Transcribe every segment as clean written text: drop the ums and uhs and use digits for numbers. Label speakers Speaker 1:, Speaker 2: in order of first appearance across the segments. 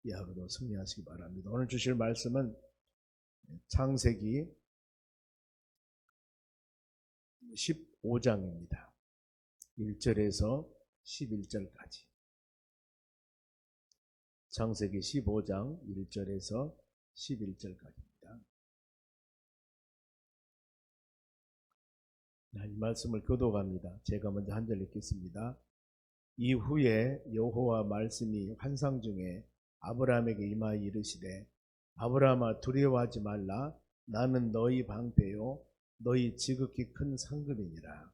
Speaker 1: 이 하루도 승리하시기 바랍니다. 오늘 주실 말씀은 창세기 15장입니다. 1절에서 11절까지. 창세기 15장 1절에서 11절까지입니다. 이 말씀을 교독합니다. 제가 먼저 한 절 읽겠습니다. 이후에 여호와 말씀이 환상 중에 아브라함에게 임하여 이르시되 아브라함아 두려워하지 말라. 나는 너희 방패요 너희 지극히 큰 상급이니라.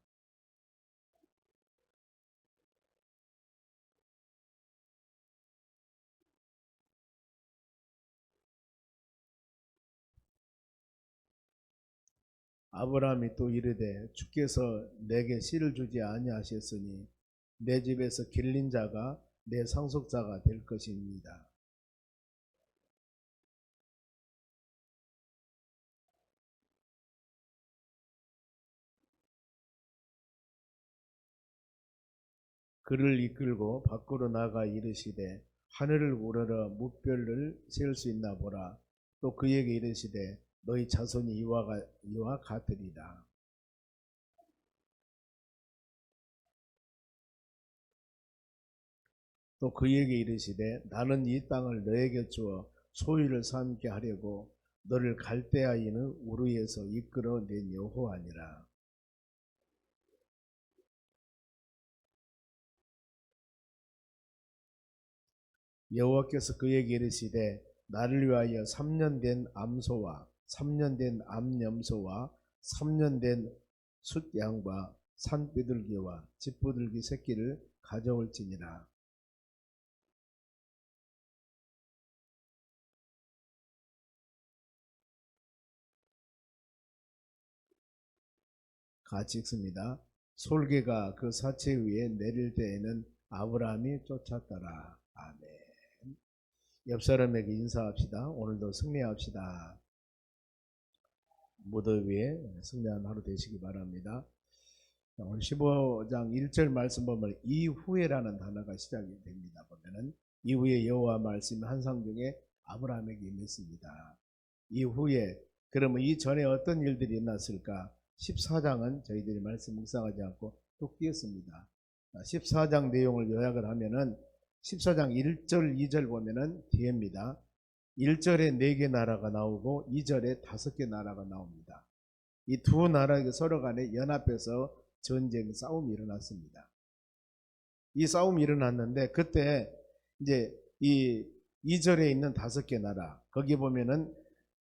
Speaker 1: 아브라함이 또 이르되 주께서 내게 씨를 주지 아니하셨으니 내 집에서 길린 자가 내 상속자가 될 것입니다. 그를 이끌고 밖으로 나가 이르시되 하늘을 우러러 무별을 세울 수 있나 보라. 또 그에게 이르시되 너희 자손이 이와 같으리라. 또 그에게 이르시되 나는 이 땅을 너에게 주어 소유를 삼게 하려고 너를 갈대아 있는 우르에서 이끌어낸 여호와니라. 여호와께서 그에게 이르시되 나를 위하여 3년 된 암소와 3년 된 암염소와 3년 된 숫양과 산비둘기와 집비둘기 새끼를 가져올지니라. 같이 읽습니다. 솔개가 그 사체 위에 내릴 때에는 아브라함이 쫓았더라. 아멘. 옆 사람에게 인사합시다. 오늘도 승리합시다. 무더위에 승리한 하루 되시기 바랍니다. 오늘 15장 1절 말씀 보면 이후에라는 단어가 시작이 됩니다. 보면은 이후에 여호와 말씀이 환상 중에 아브라함에게 임했습니다. 이후에 그러면 이전에 어떤 일들이 일어났을까? 14장은 저희들이 말씀 묵상하지 않고 또 끼었습니다. 14장 내용을 요약을 하면은 14장 1절 2절 보면은 뒤에입니다. 1절에 4개 나라가 나오고 2절에 5개 나라가 나옵니다. 이 두 나라가 서로 간에 연합해서 전쟁 싸움이 일어났습니다. 이 싸움이 일어났는데 그때 이제 이 2절에 있는 5개 나라 거기 보면은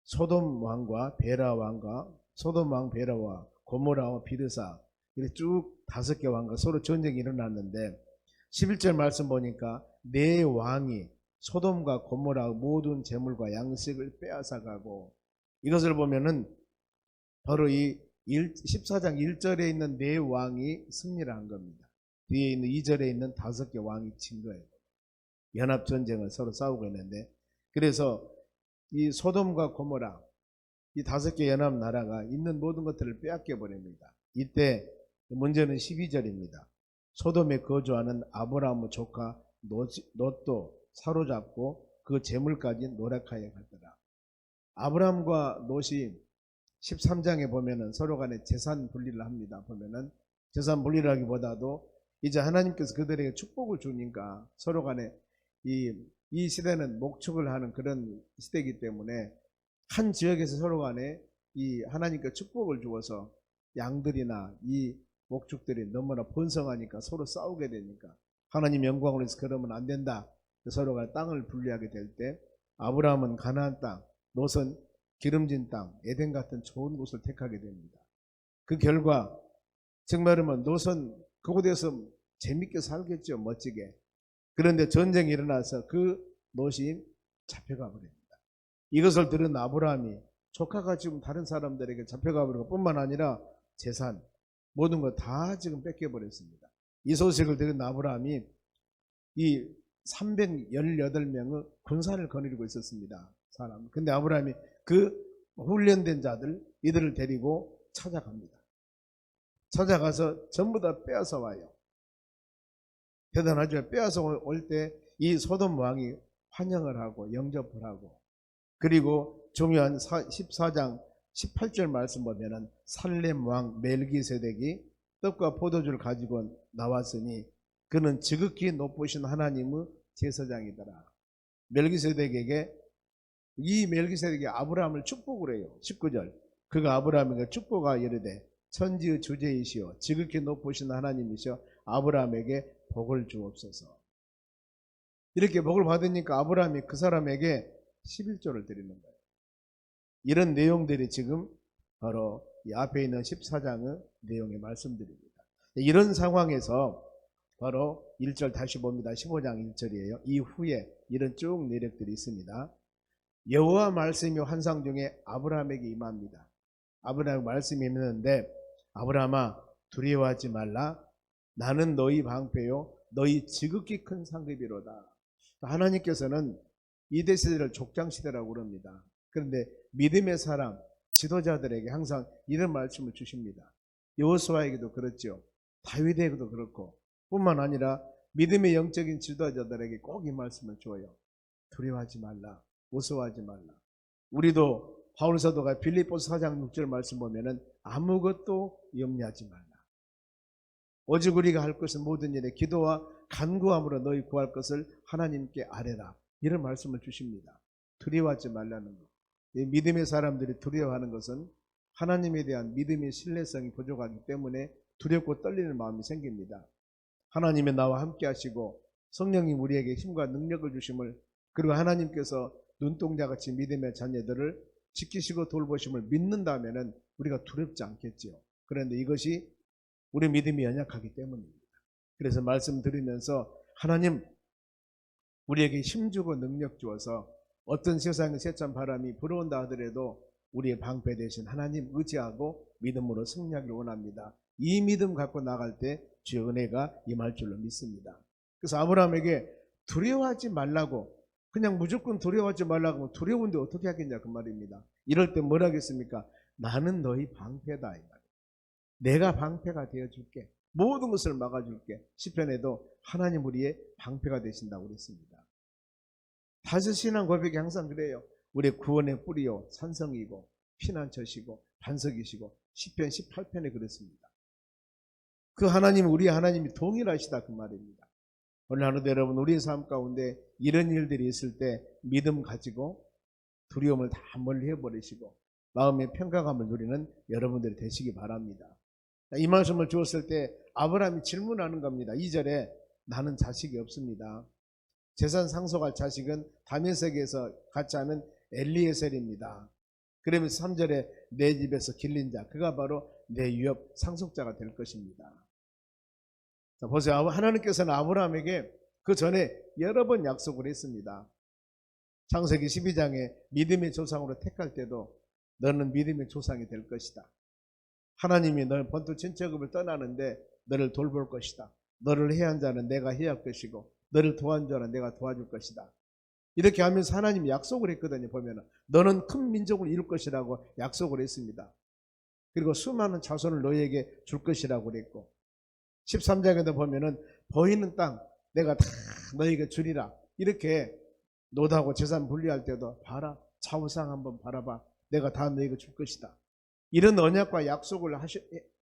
Speaker 1: 소돔 왕과 베라 왕과 소돔 왕 베라와 고모라와 비르사 이렇게 쭉 5개 왕과 서로 전쟁이 일어났는데 11절 말씀 보니까 네 왕이 소돔과 고모라 모든 재물과 양식을 빼앗아가고 이것을 보면은 바로 이 14장 1절에 있는 네 왕이 승리를 한 겁니다. 뒤에 있는 2절에 있는 5개 왕이 친 거예요. 연합전쟁을 서로 싸우고 있는데 그래서 이 소돔과 고모라 이 5개 연합 나라가 있는 모든 것들을 빼앗겨 버립니다. 이때 문제는 12절입니다. 소돔에 거주하는 아브라함의 조카 롯도 사로잡고 그 재물까지 노력하여 가더라. 아브라함과 롯이 13장에 보면은 서로 간에 재산 분리를 합니다. 보면은 재산 분리라기보다도 이제 하나님께서 그들에게 축복을 주니까 서로 간에 이 시대는 목축을 하는 그런 시대이기 때문에 한 지역에서 서로 간에 이 하나님께 축복을 주어서 양들이나 이 목축들이 너무나 번성하니까 서로 싸우게 되니까 하나님 영광을 위해서 그러면 안 된다. 서로가 땅을 분리하게 될 때 아브라함은 가나안 땅, 롯은 기름진 땅, 에덴 같은 좋은 곳을 택하게 됩니다. 그 결과 정말이면 롯은 그곳에서 재밌게 살겠죠. 멋지게. 그런데 전쟁이 일어나서 그 롯이 잡혀가 버립니다. 이것을 들은 아브라함이 조카가 지금 다른 사람들에게 잡혀가 버린 것뿐만 아니라 재산 모든 거 다 지금 뺏겨버렸습니다. 이 소식을 들은 아브라함이 이 318명의 군사를 거느리고 있었습니다. 사람. 근데 아브라함이 그 훈련된 자들 이들을 데리고 찾아갑니다. 찾아가서 전부 다 빼앗아 와요. 대단하죠. 빼앗아 올 때 이 소돔 왕이 환영을 하고 영접을 하고, 그리고 중요한 14장 18절 말씀 보면은 살렘 왕 멜기세덱이 떡과 포도주를 가지고 나왔으니 그는 지극히 높으신 하나님의 제사장이더라. 멜기세덱에게, 이 멜기세덱이 아브라함을 축복을 해요. 19절. 그가 아브라함에게 축복하여 이르되 천지의 주제이시오 지극히 높으신 하나님이시여 아브라함에게 복을 주옵소서. 이렇게 복을 받으니까 아브라함이 그 사람에게 11조를 드리는 거예요. 이런 내용들이 지금 바로 이 앞에 있는 14장의 내용의 말씀드립니다. 이런 상황에서 바로 1절 다시 봅니다. 15장 1절이에요. 이후에 이런 쭉 내력들이 있습니다. 여호와 말씀이 환상 중에 아브라함에게 임합니다. 아브라함 말씀이 있는데, 아브라함아 두려워하지 말라. 나는 너희 방패요 너희 지극히 큰 상급이로다. 하나님께서는 이대 시대를 족장시대라고 그럽니다. 그런데 믿음의 사람, 지도자들에게 항상 이런 말씀을 주십니다. 여호수아에게도 그렇죠. 다윗에게도 그렇고, 뿐만 아니라 믿음의 영적인 지도자들에게 꼭 이 말씀을 줘요. 두려워하지 말라. 무서워하지 말라. 우리도 바울 사도가 빌립보서 4장 6절 말씀 보면은 아무것도 염려하지 말라. 오직 우리가 할 것은 모든 일에 기도와 간구함으로 너희 구할 것을 하나님께 아뢰라. 이런 말씀을 주십니다. 두려워하지 말라는 것. 믿음의 사람들이 두려워하는 것은 하나님에 대한 믿음의 신뢰성이 부족하기 때문에 두렵고 떨리는 마음이 생깁니다. 하나님의 나와 함께 하시고 성령님 우리에게 힘과 능력을 주심을, 그리고 하나님께서 눈동자같이 믿음의 자녀들을 지키시고 돌보심을 믿는다면 우리가 두렵지 않겠지요. 그런데 이것이 우리 믿음이 연약하기 때문입니다. 그래서 말씀드리면서 하나님 우리에게 힘주고 능력 주어서 어떤 세상의 세찬 바람이 불어온다 하더라도 우리의 방패 되신 하나님 의지하고 믿음으로 승리하기를 원합니다. 이 믿음 갖고 나갈 때 주의 은혜가 임할 줄로 믿습니다. 그래서 아브라함에게 두려워하지 말라고, 그냥 무조건 두려워하지 말라고 하면 두려운데 어떻게 하겠냐 그 말입니다. 이럴 때 뭘 하겠습니까? 나는 너희 방패다 이 말이에요. 내가 방패가 되어줄게. 모든 것을 막아줄게. 시편에도 하나님 우리의 방패가 되신다고 그랬습니다. 다시 신앙 고백이 항상 그래요. 우리의 구원의 뿌리요 산성이고 피난처시고 반석이시고 시편 18편에 그랬습니다. 그 하나님, 우리 하나님이 동일하시다 그 말입니다. 오늘 하루도 여러분 우리의 삶 가운데 이런 일들이 있을 때 믿음 가지고 두려움을 다 멀리 해버리시고 마음의 평강함을 누리는 여러분들이 되시기 바랍니다. 이 말씀을 주었을 때 아브라함이 질문하는 겁니다. 2절에 나는 자식이 없습니다. 재산 상속할 자식은 다메섹에서 같이 하는 엘리에셀입니다. 그러면서 3절에 내 집에서 길린 자, 그가 바로 내 유업 상속자가 될 것입니다. 자, 보세요. 하나님께서는 아브라함에게 그 전에 여러 번 약속을 했습니다. 창세기 12장에 믿음의 조상으로 택할 때도 너는 믿음의 조상이 될 것이다. 하나님이 너를 본토 친척을 떠나는데 너를 돌볼 것이다. 너를 해한 자는 내가 해할 것이고 너를 도와준 자는 내가 도와줄 것이다. 이렇게 하면서 하나님이 약속을 했거든요. 보면 너는 큰 민족을 이룰 것이라고 약속을 했습니다. 그리고 수많은 자손을 너희에게 줄 것이라고 그랬고 13장에도 보면은 보이는 땅 내가 다 너희에게 주리라. 이렇게 노다하고 재산 분리할 때도 봐라. 좌우상 한번 바라봐. 내가 다 너희에게 줄 것이다. 이런 언약과 약속을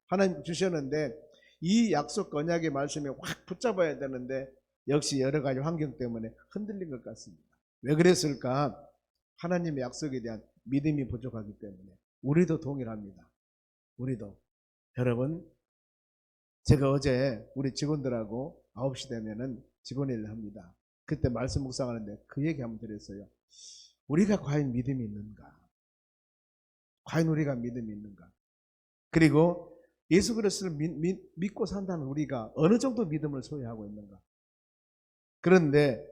Speaker 1: 하나님 주셨는데 이 약속 언약의 말씀에 확 붙잡아야 되는데 역시 여러 가지 환경 때문에 흔들린 것 같습니다. 왜 그랬을까? 하나님의 약속에 대한 믿음이 부족하기 때문에. 우리도 동일합니다. 우리도. 여러분, 제가 어제 우리 직원들하고 9시 되면은 직원회의를 합니다. 그때 말씀 묵상하는데 그 얘기 한번 드렸어요. 우리가 과연 믿음이 있는가? 과연 우리가 믿음이 있는가? 그리고 예수 그리스도를 믿고 산다는 우리가 어느 정도 믿음을 소유하고 있는가? 그런데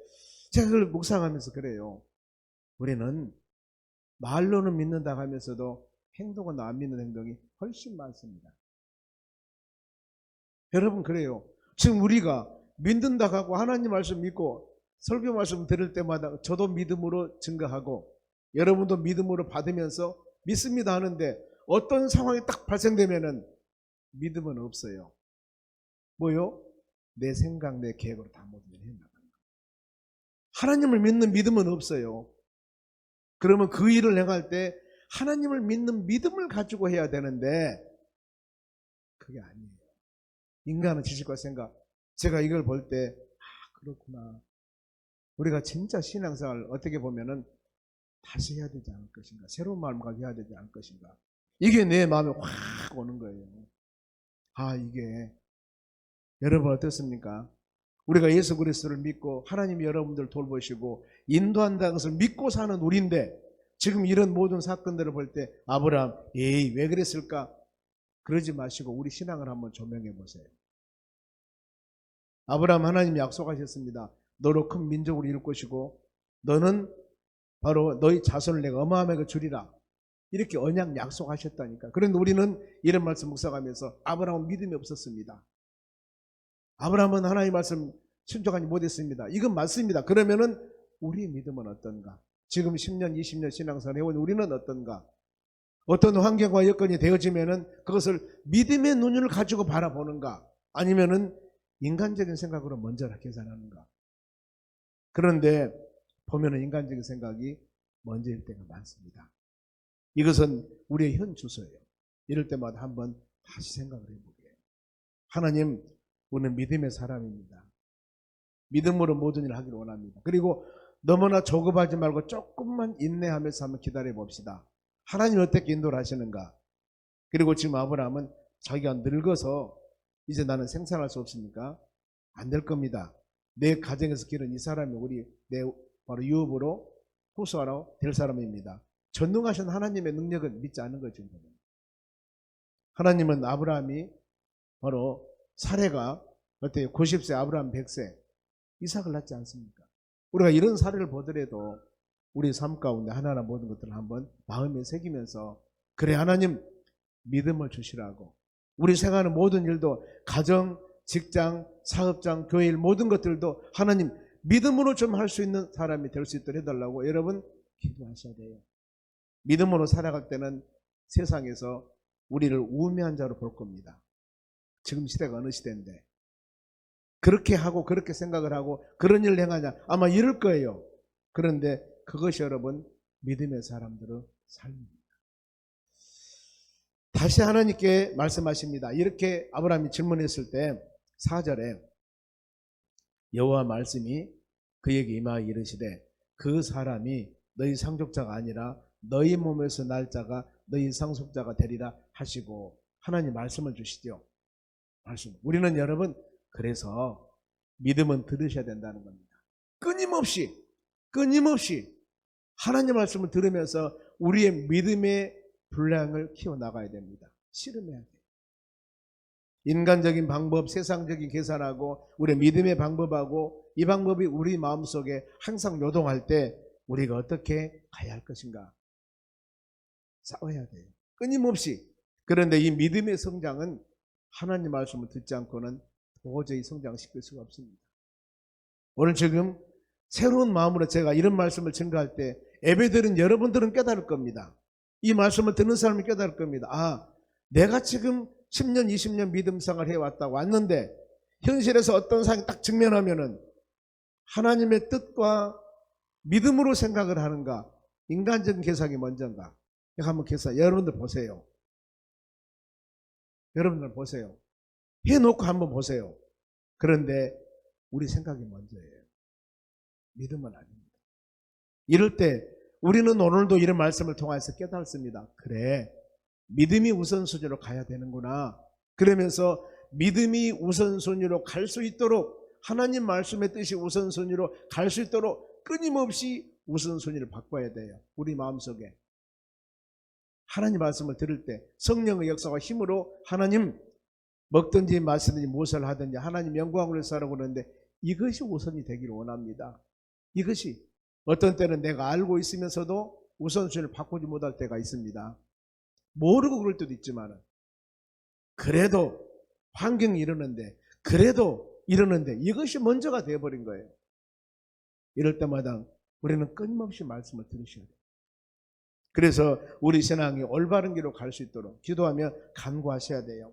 Speaker 1: 제가 그걸 묵상하면서 그래요. 우리는 말로는 믿는다 하면서도 행동은 안 믿는 행동이 훨씬 많습니다. 여러분 그래요. 지금 우리가 믿는다 하고 하나님 말씀 믿고 설교 말씀 들을 때마다 저도 믿음으로 증거하고 여러분도 믿음으로 받으면서 믿습니다 하는데 어떤 상황이 딱 발생되면은 믿음은 없어요. 뭐요? 내 생각, 내 계획으로 다 모든 걸 해나가는 거예요. 하나님을 믿는 믿음은 없어요. 그러면 그 일을 행할 때 하나님을 믿는 믿음을 가지고 해야 되는데 그게 아니에요. 인간은 지식과 생각. 제가 이걸 볼 때 그렇구나. 우리가 진짜 신앙생활을 어떻게 보면은 다시 해야 되지 않을 것인가. 새로운 마음을 가지고 해야 되지 않을 것인가. 이게 내 마음에 확 오는 거예요. 이게 여러분 어떻습니까? 우리가 예수 그리스도를 믿고 하나님이 여러분들 돌보시고 인도한다는 것을 믿고 사는 우리인데 지금 이런 모든 사건들을 볼 때 아브라함 왜 그랬을까? 그러지 마시고 우리 신앙을 한번 조명해 보세요. 아브라함 하나님이 약속하셨습니다. 너로 큰 민족을 이룰 것이고 너는 바로 너희 자손을 내가 어마어마하게 주리라. 이렇게 언약 약속하셨다니까. 그런데 우리는 이런 말씀 묵상하면서 아브라함은 믿음이 없었습니다. 아브라함은 하나님의 말씀 순종하지 못했습니다. 이건 맞습니다. 그러면은 우리의 믿음은 어떤가? 지금 10년, 20년 신앙생활 해온 우리는 어떤가? 어떤 환경과 여건이 되어지면은 그것을 믿음의 눈을 가지고 바라보는가? 아니면은 인간적인 생각으로 먼저 계산하는가? 그런데 보면은 인간적인 생각이 먼저일 때가 많습니다. 이것은 우리의 현 주소예요. 이럴 때마다 한번 다시 생각을 해보게. 하나님, 우리는 믿음의 사람입니다. 믿음으로 모든 일을 하기를 원합니다. 그리고 너무나 조급하지 말고 조금만 인내하면서 한번 기다려 봅시다. 하나님 어떻게 인도를 하시는가? 그리고 지금 아브라함은 자기가 늙어서 이제 나는 생산할 수 없으니까 안 될 겁니다. 내 가정에서 기른 이 사람이 내 바로 유업으로 후수하러 될 사람입니다. 전능하신 하나님의 능력을 믿지 않는 거죠. 하나님은 아브라함이 바로 사례가 어때요? 90세 아브라함 100세 이삭을 낳지 않습니까? 우리가 이런 사례를 보더라도 우리 삶 가운데 하나하나 모든 것들을 한번 마음에 새기면서 그래 하나님 믿음을 주시라고 우리 생활하는 모든 일도 가정, 직장, 사업장, 교회 일 모든 것들도 하나님 믿음으로 좀 할 수 있는 사람이 될 수 있도록 해달라고 여러분 기도하셔야 돼요. 믿음으로 살아갈 때는 세상에서 우리를 우매한 자로 볼 겁니다. 지금 시대가 어느 시대인데 그렇게 하고 그렇게 생각을 하고 그런 일을 행하냐 아마 이럴 거예요. 그런데 그것이 여러분 믿음의 사람들의 삶입니다. 다시 하나님께 말씀하십니다. 이렇게 아브라함이 질문했을 때 4절에 여호와 말씀이 그에게 임하여 이르시되 그 사람이 너희 상속자가 아니라 너희 몸에서 날 자가 너희 상속자가 되리라 하시고 하나님 말씀을 주시죠. 말씀. 우리는 여러분 그래서 믿음은 들으셔야 된다는 겁니다. 끊임없이 하나님 말씀을 들으면서 우리의 믿음의 분량을 키워나가야 됩니다. 씨름해야 돼요. 인간적인 방법, 세상적인 계산하고 우리의 믿음의 방법하고 이 방법이 우리 마음속에 항상 요동할 때 우리가 어떻게 가야 할 것인가 싸워야 돼요. 끊임없이. 그런데 이 믿음의 성장은 하나님 말씀을 듣지 않고는 도저히 성장시킬 수가 없습니다. 오늘 지금 새로운 마음으로 제가 이런 말씀을 증거할 때 예배드린 여러분들은 깨달을 겁니다. 이 말씀을 듣는 사람이 깨달을 겁니다. 내가 지금 10년, 20년 믿음 생활을 해왔다고 왔는데 현실에서 어떤 상황이 딱 직면하면은 하나님의 뜻과 믿음으로 생각을 하는가 인간적인 계산이 먼저인가 한번 여러분들 보세요. 여러분들 보세요. 해놓고 한번 보세요. 그런데 우리 생각이 먼저예요. 믿음은 아닙니다. 이럴 때 우리는 오늘도 이런 말씀을 통해서 깨닫습니다. 그래, 믿음이 우선순위로 가야 되는구나. 그러면서 믿음이 우선순위로 갈 수 있도록 하나님 말씀의 뜻이 우선순위로 갈 수 있도록 끊임없이 우선순위를 바꿔야 돼요. 우리 마음속에. 하나님 말씀을 들을 때 성령의 역사와 힘으로 하나님 먹든지 마시든지 무엇을 하든지 하나님 영광을 위해서 하라고 그러는데 이것이 우선이 되기를 원합니다. 이것이 어떤 때는 내가 알고 있으면서도 우선순위를 바꾸지 못할 때가 있습니다. 모르고 그럴 때도 있지만 그래도 환경이 이러는데 이것이 먼저가 되어버린 거예요. 이럴 때마다 우리는 끊임없이 말씀을 들으셔야 돼요. 그래서 우리 신앙이 올바른 길로 갈 수 있도록 기도하며 간구하셔야 돼요.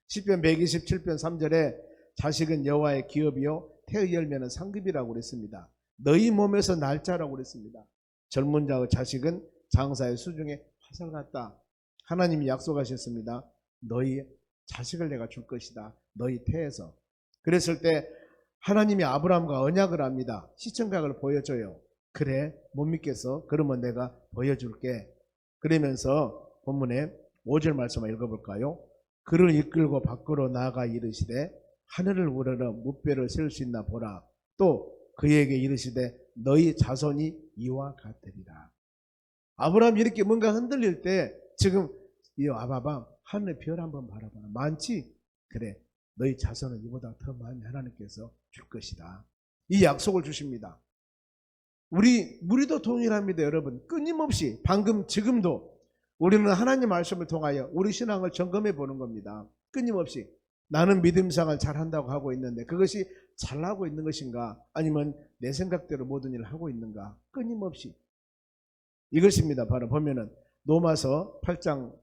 Speaker 1: 시편 127편 3절에 자식은 여호와의 기업이요 태의 열매는 상급이라고 그랬습니다. 너희 몸에서 날짜라고 그랬습니다. 젊은 자의 자식은 장사의 수중에 화살 같다. 하나님이 약속하셨습니다. 너희 자식을 내가 줄 것이다. 너희 태에서. 그랬을 때 하나님이 아브라함과 언약을 합니다. 시청각을 보여줘요. 그래 못 믿겠어? 그러면 내가 보여줄게. 그러면서 본문에 5절 말씀을 읽어볼까요? 그를 이끌고 밖으로 나아가 이르시되 하늘을 우러러 무뼈를 세울 수 있나 보라. 또 그에게 이르시되 너희 자손이 이와 같으리라. 아브라함이 이렇게 뭔가 흔들릴 때 지금 이 아바밤 하늘의 별 한번 바라봐. 많지? 그래 너희 자손은 이보다 더 많이 하나님께서 줄 것이다. 이 약속을 주십니다. 우리도 동일합니다. 여러분 끊임없이 방금 지금도 우리는 하나님 말씀을 통하여 우리 신앙을 점검해 보는 겁니다. 끊임없이 나는 믿음생활 잘한다고 하고 있는데 그것이 잘하고 있는 것인가 아니면 내 생각대로 모든 일을 하고 있는가. 끊임없이 이것입니다. 바로 보면은 노마서 4장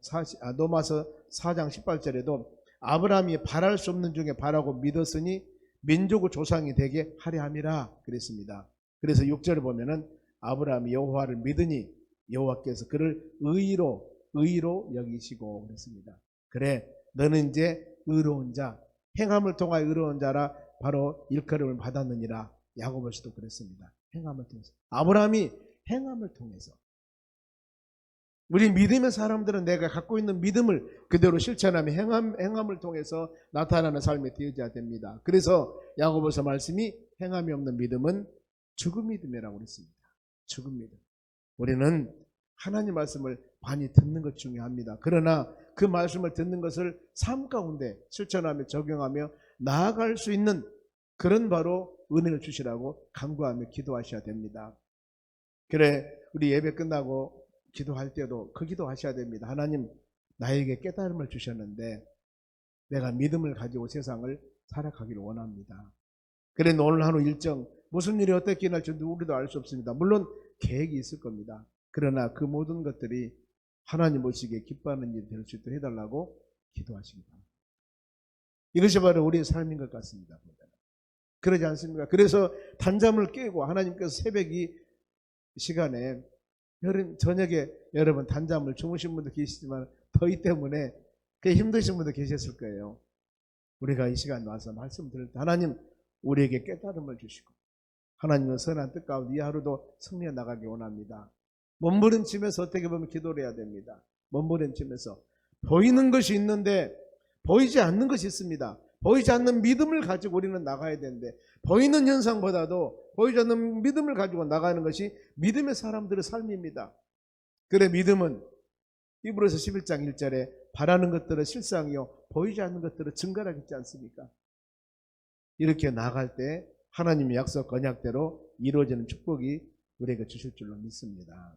Speaker 1: 18절에도 아브라함이 바랄 수 없는 중에 바라고 믿었으니 민족의 조상이 되게 하려 함이라 그랬습니다. 그래서 6절을 보면은 아브라함이 여호와를 믿으니 여호와께서 그를 의로 여기시고 그랬습니다. 그래 너는 이제 의로운 자, 행함을 통하여 의로운 자라 바로 일컬음을 받았느니라. 야고보서도 그랬습니다. 행함을 통해서. 아브라함이 행함을 통해서. 우리 믿음의 사람들은 내가 갖고 있는 믿음을 그대로 실천하며 행함을 통해서 나타나는 삶이 되어야 됩니다. 그래서 야고보서 말씀이 행함이 없는 믿음은 죽은 믿음이라고 그랬습니다. 죽은 믿음. 우리는 하나님 말씀을 많이 듣는 것 중요합니다. 그러나 그 말씀을 듣는 것을 삶 가운데 실천하며 적용하며 나아갈 수 있는 그런 바로 은혜를 주시라고 간구하며 기도하셔야 됩니다. 그래 우리 예배 끝나고 기도할 때도 그 기도하셔야 됩니다. 하나님 나에게 깨달음을 주셨는데 내가 믿음을 가지고 세상을 살아가기를 원합니다. 그래 오늘 하루 일정 무슨 일이 어떻게 일어날지 우리도 알 수 없습니다. 물론 계획이 있을 겁니다. 그러나 그 모든 것들이 하나님 보시기에 기뻐하는 일이 될 수 있도록 해달라고 기도하시기 바랍니다. 이것이 바로 우리의 삶인 것 같습니다. 그러지 않습니까? 그래서 단잠을 깨고 하나님께서 새벽 이 시간에 저녁에 여러분 단잠을 주무신 분도 계시지만 더위 때문에 힘드신 분도 계셨을 거예요. 우리가 이 시간 와서 말씀 들을 때 하나님 우리에게 깨달음을 주시고 하나님의 선한 뜻 가운데 이 하루도 승리해 나가기 원합니다. 몸부림치면서 어떻게 보면 기도를 해야 됩니다. 몸부림치면서 보이는 것이 있는데 보이지 않는 것이 있습니다. 보이지 않는 믿음을 가지고 우리는 나가야 되는데 보이는 현상보다도 보이지 않는 믿음을 가지고 나가는 것이 믿음의 사람들의 삶입니다. 그래 믿음은 히브리서 11장 1절에 바라는 것들은 실상이요 보이지 않는 것들은 증거라고 있지 않습니까? 이렇게 나갈 때 하나님의 약속 언약대로 이루어지는 축복이 우리에게 주실 줄로 믿습니다.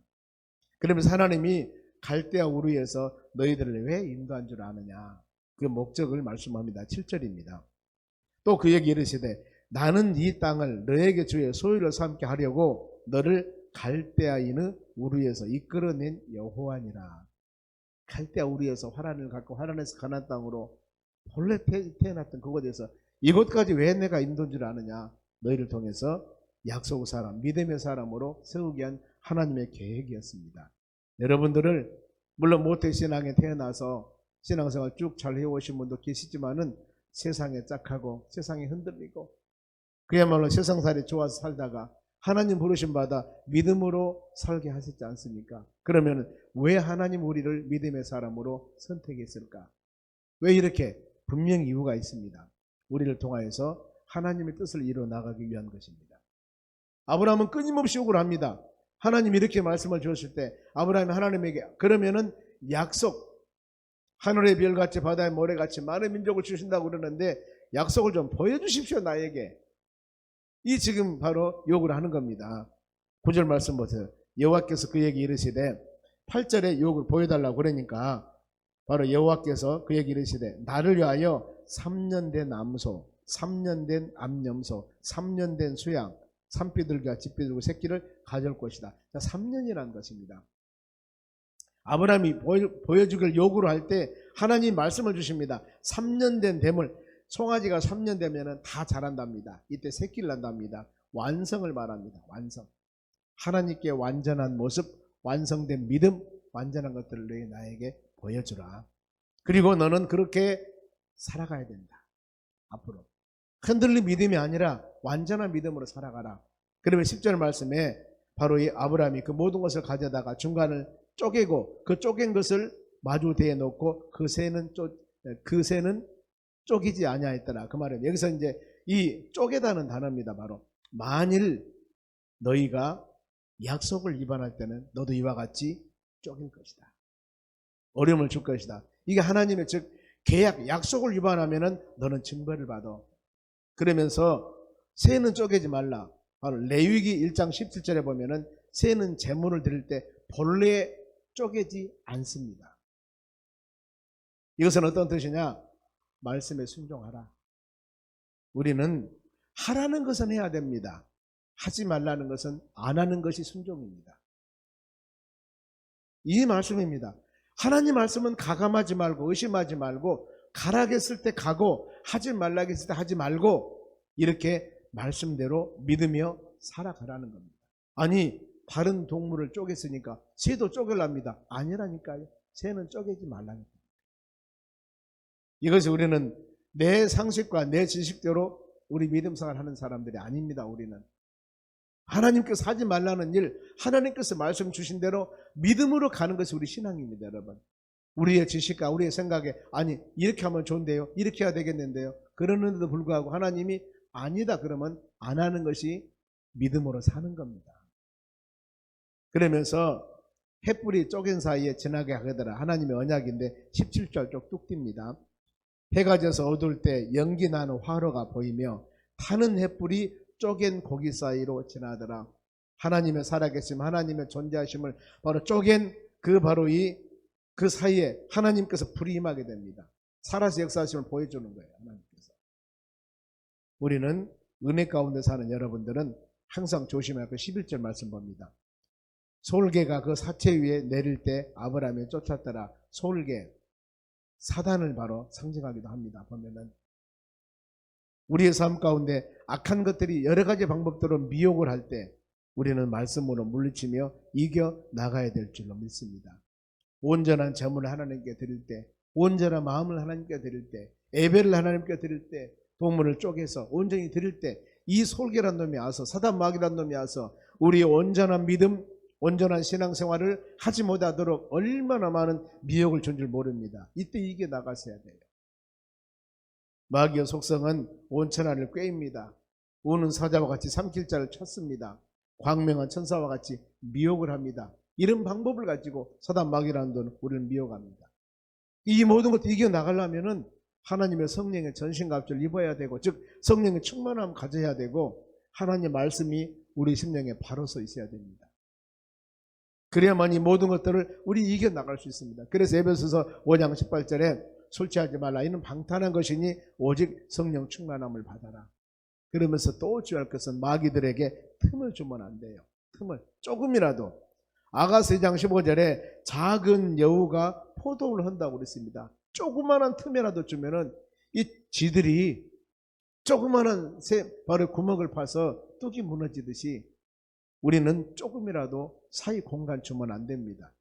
Speaker 1: 그러면서 하나님이 갈대아 우르에서 너희들을 왜 인도한 줄 아느냐 그 목적을 말씀합니다. 7절입니다. 또 그에게 이르시되 나는 이 땅을 너에게 주의 소유를 삼게 하려고 너를 갈대아인의 우르에서 이끌어낸 여호와니라. 갈대아 우르에서 화란을 갖고 화란에서 가나안 땅으로 본래 태어났던 그곳에서 이곳까지 왜 내가 인도한 줄 아느냐. 너희를 통해서 약속의 사람, 믿음의 사람으로 세우기 위한 하나님의 계획이었습니다. 여러분들을 물론 모태신앙에 태어나서 신앙생활 쭉 잘 해오신 분도 계시지만은 세상에 짝하고 세상에 흔들리고 그야말로 세상살이 좋아서 살다가 하나님 부르심 받아 믿음으로 살게 하셨지 않습니까? 그러면 왜 하나님 우리를 믿음의 사람으로 선택했을까? 왜 이렇게? 분명히 이유가 있습니다. 우리를 통하여서 하나님의 뜻을 이루어 나가기 위한 것입니다. 아브라함은 끊임없이 요구를 합니다. 하나님이 이렇게 말씀을 주었을 때 아브라함이 하나님에게 그러면은 약속 하늘의 별같이 바다의 모래같이 많은 민족을 주신다고 그러는데 약속을 좀 보여주십시오 나에게. 이 지금 바로 요구를 하는 겁니다. 9절 말씀 보세요. 여호와께서 그에게 이르시되 8절에 요구를 보여달라고 그러니까 바로 여호와께서 그에게 이르시되 나를 위하여 3년 된 암소 3년 된 암염소 3년 된 수양 산비둘기와 집비둘기 새끼를 가져올 것이다. 3년이라는 것입니다. 아브라함이 보여주길 요구를 할 때 하나님 말씀을 주십니다. 3년 된 뱀을 송아지가 3년 되면 다 자란답니다. 이때 새끼를 낳는답니다. 완성을 말합니다. 완성. 하나님께 완전한 모습, 완성된 믿음, 완전한 것들을 너희 나에게 보여주라. 그리고 너는 그렇게 살아가야 된다. 앞으로. 흔들린 믿음이 아니라 완전한 믿음으로 살아가라. 그러면 10절 말씀에 바로 이 아브라함이 그 모든 것을 가져다가 중간을 쪼개고 그 쪼갠 것을 마주대에 놓고 그 새는 쪼개지 아니하였더라. 그 말은 여기서 이제 이 쪼개다는 단어입니다. 바로 만일 너희가 약속을 위반할 때는 너도 이와 같이 쪼갤 것이다. 어려움을 줄 것이다. 이게 하나님의 즉 계약, 약속을 위반하면은 너는 징벌을 받아. 그러면서 새는 쪼개지 말라. 바로 레위기 1장 17절에 보면은 새는 제물을 드릴 때 본래 쪼개지 않습니다. 이것은 어떤 뜻이냐? 말씀에 순종하라. 우리는 하라는 것은 해야 됩니다. 하지 말라는 것은 안 하는 것이 순종입니다. 이 말씀입니다. 하나님 말씀은 가감하지 말고 의심하지 말고 가라고 했을 때 가고 하지 말라고 했을 때 하지 말고 이렇게 말씀대로 믿으며 살아가라는 겁니다. 아니 다른 동물을 쪼갰으니까 새도 쪼갤랍니다. 아니라니까요. 새는 쪼개지 말라니까. 이것이 우리는 내 상식과 내 지식대로 우리 믿음생활 하는 사람들이 아닙니다. 우리는 하나님께서 하지 말라는 일, 하나님께서 말씀 주신 대로 믿음으로 가는 것이 우리 신앙입니다. 여러분, 우리의 지식과 우리의 생각에 아니 이렇게 하면 좋은데요, 이렇게 해야 되겠는데요, 그러는데도 불구하고 하나님이 아니다 그러면 안 하는 것이 믿음으로 사는 겁니다. 그러면서 햇불이 쪼갠 사이에 지나게 하더라. 하나님의 언약인데 17절 쪽 뚝 띱니다. 해가 져서 어두울 때 연기 나는 화로가 보이며 타는 햇불이 쪼갠 고기 사이로 지나더라. 하나님의 살아계심, 하나님의 존재하심을 바로 쪼갠 바로 그 사이에 하나님께서 불이 임하게 됩니다. 살아서 역사하심을 보여주는 거예요. 하나님께서. 우리는 은혜 가운데 사는 여러분들은 항상 조심해야 할 11절 말씀 봅니다. 솔개가 그 사체 위에 내릴 때 아브라함이 쫓았더라. 솔개, 사단을 바로 상징하기도 합니다. 보면은 우리의 삶 가운데 악한 것들이 여러 가지 방법대로 미혹을 할 때 우리는 말씀으로 물리치며 이겨 나가야 될 줄로 믿습니다. 온전한 제물을 하나님께 드릴 때, 온전한 마음을 하나님께 드릴 때, 예배를 하나님께 드릴 때, 동물을 쪼개서 온전히 드릴 때 이 솔개란 놈이 와서, 사단 마귀란 놈이 와서 우리의 온전한 믿음, 온전한 신앙생활을 하지 못하도록 얼마나 많은 미혹을 준 줄 모릅니다. 이때 이겨 나가셔야 돼요. 마귀의 속성은 온천하를 꾀입니다. 우는 사자와 같이 삼킬 자를 찾습니다. 광명한 천사와 같이 미혹을 합니다. 이런 방법을 가지고 사단 마귀라는 돈 우리를 미혹합니다. 이 모든 것도 이겨나가려면 하나님의 성령의 전신갑주를 입어야 되고, 즉 성령의 충만함을 가져야 되고 하나님의 말씀이 우리 심령에 바로 서 있어야 됩니다. 그래야만 이 모든 것들을 우리 이겨나갈 수 있습니다. 그래서 에베소서 5장 18절에 술 취하지 말라. 이는 방탄한 것이니 오직 성령 충만함을 받아라. 그러면서 또 주의할 것은 마귀들에게 틈을 주면 안 돼요. 틈을 조금이라도. 아가서 2장 15절에 작은 여우가 포도를 한다고 그랬습니다. 조그마한 틈이라도 주면은 이 쥐들이 조그마한 바로 구멍을 파서 뚝이 무너지듯이 우리는 조금이라도 사이 공간 주면 안 됩니다.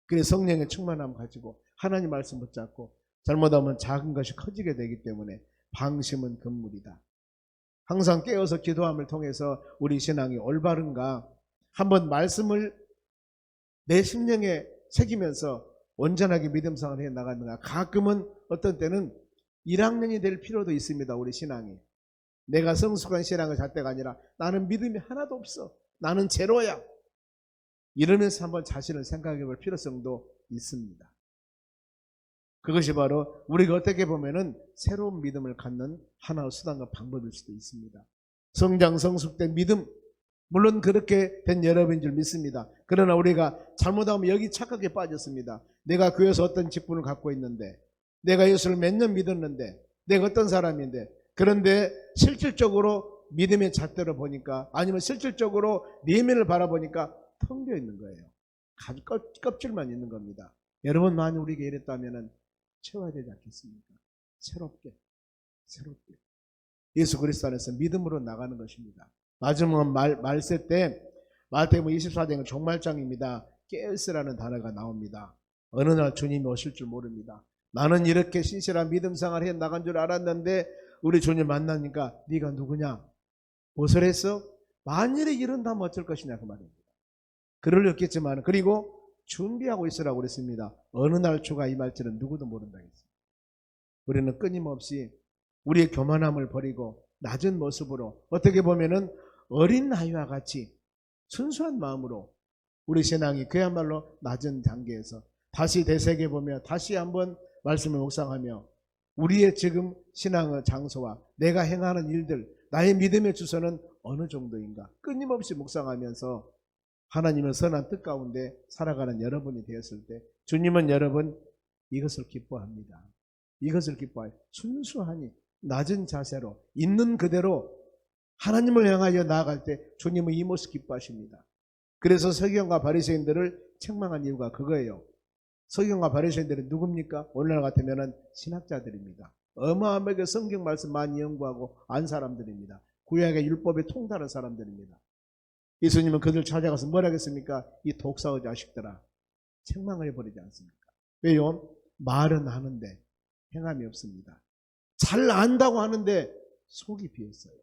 Speaker 1: 그래서 성령의 충만함 가지고 하나님 말씀 붙잡고 잘못하면 작은 것이 커지게 되기 때문에 방심은 금물이다. 항상 깨어서 기도함을 통해서 우리 신앙이 올바른가 한번 말씀을 내 심령에 새기면서 온전하게 믿음생활을 해나가는가. 가끔은 어떤 때는 1학년이 될 필요도 있습니다. 우리 신앙이. 내가 성숙한 신앙을 살 때가 아니라 나는 믿음이 하나도 없어, 나는 제로야, 이러면서 한번 자신을 생각해 볼 필요성도 있습니다. 그것이 바로 우리가 어떻게 보면은 새로운 믿음을 갖는 하나의 수단과 방법일 수도 있습니다. 성장 성숙된 믿음, 물론 그렇게 된 여러분인 줄 믿습니다. 그러나 우리가 잘못하면 여기 착각에 빠졌습니다. 내가 교회에서 어떤 직분을 갖고 있는데, 내가 예수를 몇 년 믿었는데, 내가 어떤 사람인데, 그런데 실질적으로 믿음의 잣대로 보니까, 아니면 실질적으로 내면을 바라보니까 텅 비어 있는 거예요. 껍질만 있는 겁니다. 여러분 만약 우리에게 이랬다면 채워야 되지 않겠습니까? 새롭게 예수 그리스도 안에서 믿음으로 나가는 것입니다. 마지막 말세 때 마태복음 24장은 종말장입니다. 깨으스라는 단어가 나옵니다. 어느 날 주님이 오실 줄 모릅니다. 나는 이렇게 신실한 믿음 생활 해 나간 줄 알았는데 우리 주님 만나니까 네가 누구냐? 무엇을 했어? 만일에 이런다면 어쩔 것이냐 그 말입니다. 그럴 리 없겠지만 그리고 준비하고 있으라고 그랬습니다. 어느 날 주가 임할지는 누구도 모른다 했습니다. 우리는 끊임없이 우리의 교만함을 버리고 낮은 모습으로 어떻게 보면은 어린 아이와 같이 순수한 마음으로 우리 신앙이 그야말로 낮은 단계에서 다시 되새겨보며 다시 한번 말씀을 묵상하며 우리의 지금 신앙의 장소와 내가 행하는 일들 나의 믿음의 주소는 어느 정도인가 끊임없이 묵상하면서 하나님의 선한 뜻 가운데 살아가는 여러분이 되었을 때 주님은 여러분 이것을 기뻐합니다. 이것을 기뻐해요. 순수하니 낮은 자세로 있는 그대로 하나님을 향하여 나아갈 때 주님은 이 모습 기뻐하십니다. 그래서 서기관과 바리새인들을 책망한 이유가 그거예요. 서기관과 바리새인들은 누굽니까? 오늘날 같으면 신학자들입니다. 어마어마하게 성경 말씀 많이 연구하고 안 사람들입니다. 구약의 율법에 통달한 사람들입니다. 예수님은 그들 찾아가서 뭐라 하겠습니까? 이 독사의 자식들아 책망을 해버리지 않습니까? 왜요? 말은 하는데 행함이 없습니다. 잘 안다고 하는데 속이 비었어요.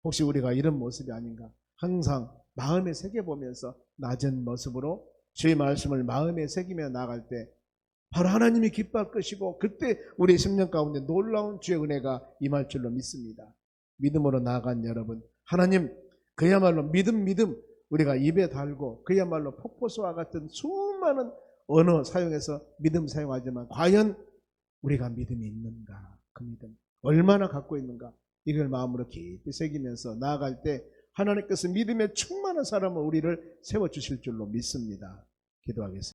Speaker 1: 혹시 우리가 이런 모습이 아닌가? 항상 마음에 새겨보면서 낮은 모습으로 주의 말씀을 마음에 새기며 나갈 때 바로 하나님이 기뻐할 것이고 그때 우리 심령 가운데 놀라운 주의 은혜가 임할 줄로 믿습니다. 믿음으로 나아간 여러분 하나님 그야말로 믿음 우리가 입에 달고 그야말로 폭포수와 같은 수많은 언어 사용해서 믿음 사용하지만 과연 우리가 믿음이 있는가? 그 믿음 얼마나 갖고 있는가? 이걸 마음으로 깊이 새기면서 나아갈 때 하나님께서 믿음에 충만한 사람을 우리를 세워주실 줄로 믿습니다. 기도하겠습니다.